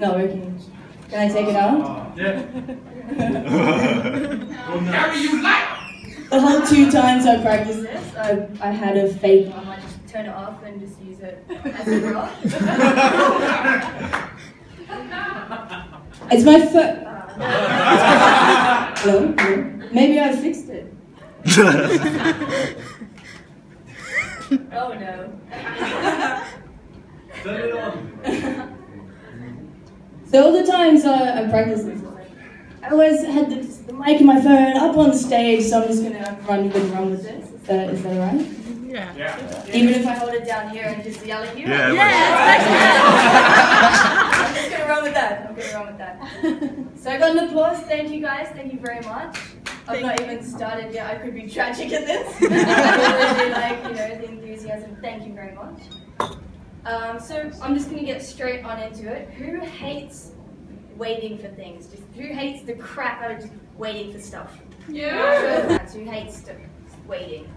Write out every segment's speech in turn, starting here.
not working. Can I take it out? Yeah. Carry you light! The whole 2 times I practiced this, I had a fake. I might just turn it off and just use it as a rock. It's my foot. Hello? Hello? Maybe I fixed it. Oh no. Turn it on. So all the times I practiced this, I always had the mic in my phone up on stage, so I'm just going to run with this. Is that alright? Yeah. Even if I hold it down here and just yell at you? Yeah. I'm just going to run with that. So I got an applause. Thank you guys. Thank you very much. I've not even started yet. I could be tragic at this. I really like, the enthusiasm. Thank you very much. So I'm just going to get straight on into it. Who hates waiting for things? Who hates the crap out of just waiting for stuff? Yeah. Who hates waiting?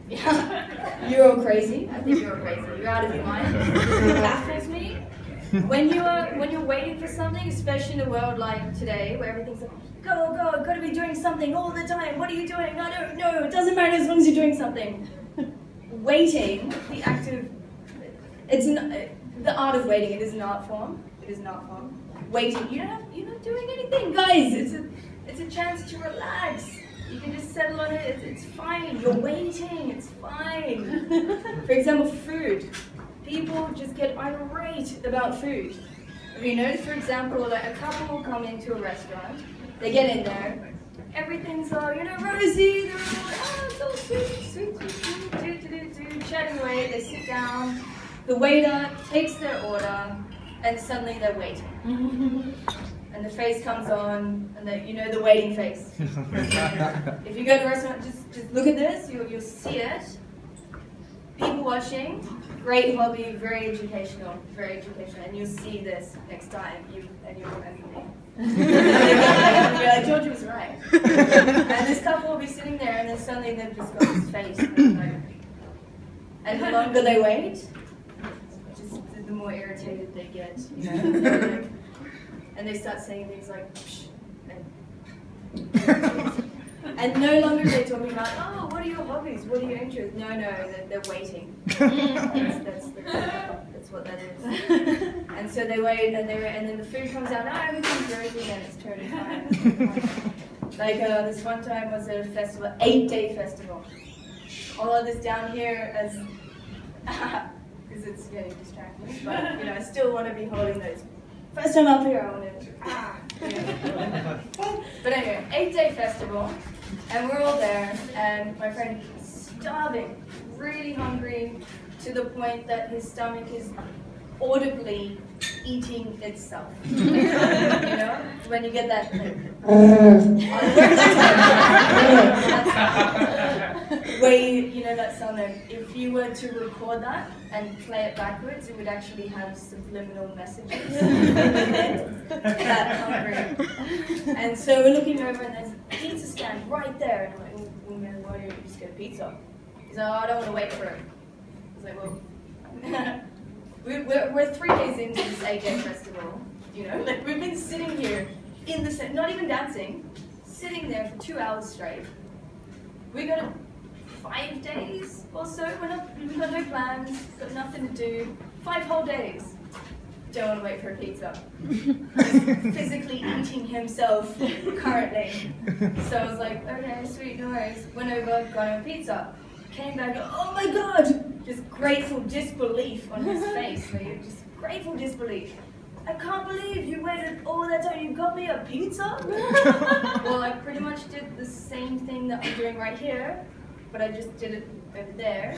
Yeah. You're all crazy. I think you're all crazy. You're out of your mind. It baffles me. When you're waiting for something, especially in a world like today, where everything's like, go, I've got to be doing something all the time. What are you doing? No, it doesn't matter as long as you're doing something. Waiting, the act of, the art of waiting, it is an art form. Waiting, you're not doing anything, guys. It's a chance to relax. You can just settle on it. It's fine. You're waiting. It's fine. For example, food. People just get irate about food. Have you noticed, for example, like a couple will come into a restaurant. They get in there. Everything's all, rosy. They're all, it's all sweet, chatting away. They sit down. The waiter takes their order, and suddenly they're waiting. And the face comes on, and the waiting face. If you go to a restaurant, just look at this, you'll see it. People watching, great hobby, very educational, and you'll see this next time, and you'll remember me. George was right. And this couple will be sitting there, and then suddenly they've just got this face. And the longer they wait, the more irritated they get, and they start saying things like, psh, and no longer they're talking about, oh, what are your hobbies, what are your interests? No, they're waiting. That's what that is. And so they wait, and then the food comes out, oh, everything's rosy, and it's totally fine. Like this one time was at a festival, 8-day festival. All of this down here as, because it's getting distracting, but I still want to be holding those. First time up here, I want to, But anyway, 8-day festival, and we're all there, and my friend is starving, really hungry, to the point that his stomach is audibly eating itself. When you get that that sound. If you were to record that and play it backwards, it would actually have subliminal messages. That hungry. And so we're looking over, and there's a pizza stand right there, and I'm like, well, man, why don't you just get a pizza? He's like, oh, I don't want to wait for it. I was like, well, we're 3 days into this 8-day festival, like we've been sitting here in the set, not even dancing, sitting there for 2 hours straight. We got 5 days or so. We've got no plans, got nothing to do. 5 whole days. Don't want to wait for a pizza. He's physically eating himself currently. So I was like, okay, sweet, no worries. Went over, got him a pizza. Came back, oh my god! Just grateful disbelief on his face. Like, just grateful disbelief. I can't believe you waited all that time. You got me a pizza? Well, I pretty much did the same thing that I'm doing right here, but I just did it over there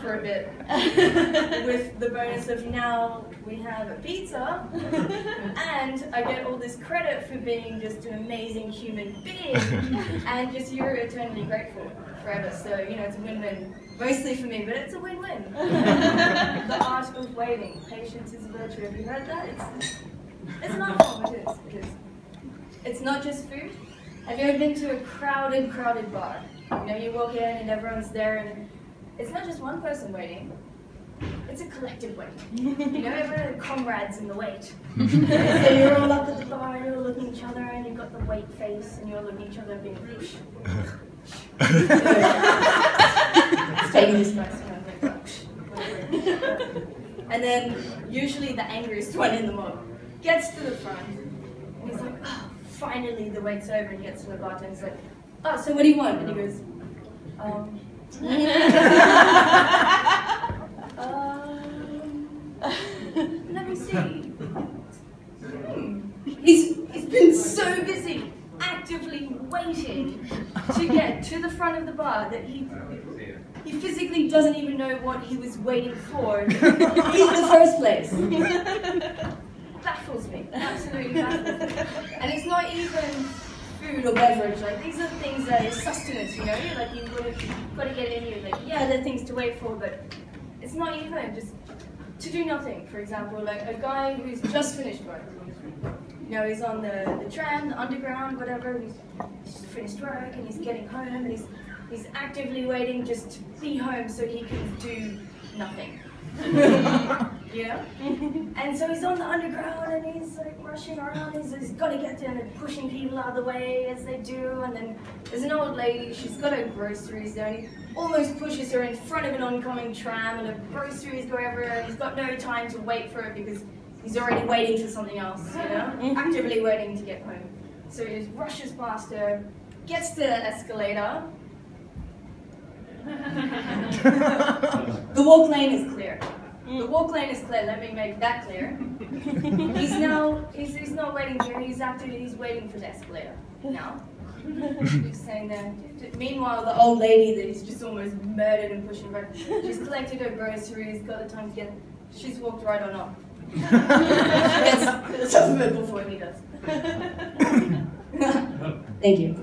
for a bit. With the bonus of now we have a pizza, and I get all this credit for being just an amazing human being, and just you're eternally grateful forever. So, it's a win-win. Mostly for me, but it's a win-win. The art of waiting. Patience is a virtue. Have you heard that? It's an art form, it is. It's not just food. Have you ever been to a crowded bar? You walk in and everyone's there, and it's not just one person waiting. it's a collective wait. You know, everyone are comrades in the wait. So you're all up at the bar and you're all looking at each other and you've got the wait face and you're looking at each other and being whoosh. It's taking this guy, so I'm like, whoosh. And then usually the angriest one in the mob gets to the front and he's like, oh, finally the wait's over, and he gets to the bartender and he's like, oh, so what do you want? And he goes, let me see. He's been so busy actively waiting to get to the front of the bar that he physically doesn't even know what he was waiting for in the first place. Baffles me, absolutely baffles me. And it's not even food or beverage, like these are things that are sustenance, you know, like you've got to get in here, like yeah, there are things to wait for, but it's not even just to do nothing. For example, like a guy who's just finished work, you know, he's on the tram, the underground, whatever, he's just finished work and he's getting home and he's actively waiting just to be home so he can do nothing. Yeah? And so he's on the underground and he's like rushing around, he's got to get there and pushing people out of the way as they do, and then there's an old lady, she's got her groceries there and he almost pushes her in front of an oncoming tram and her groceries go everywhere and he's got no time to wait for it because he's already waiting for something else, you know? Actively waiting to get home. So he just rushes past her, gets to the escalator. The walk lane is clear. The walk lane is clear, let me make that clear. He's not waiting here, he's waiting for the escalator now. He's staying there. Meanwhile, the old lady that he's just almost murdered and pushing back, she's collected her groceries, got the time to get, she's walked right on up. She gets to the top of it before he does. Thank you.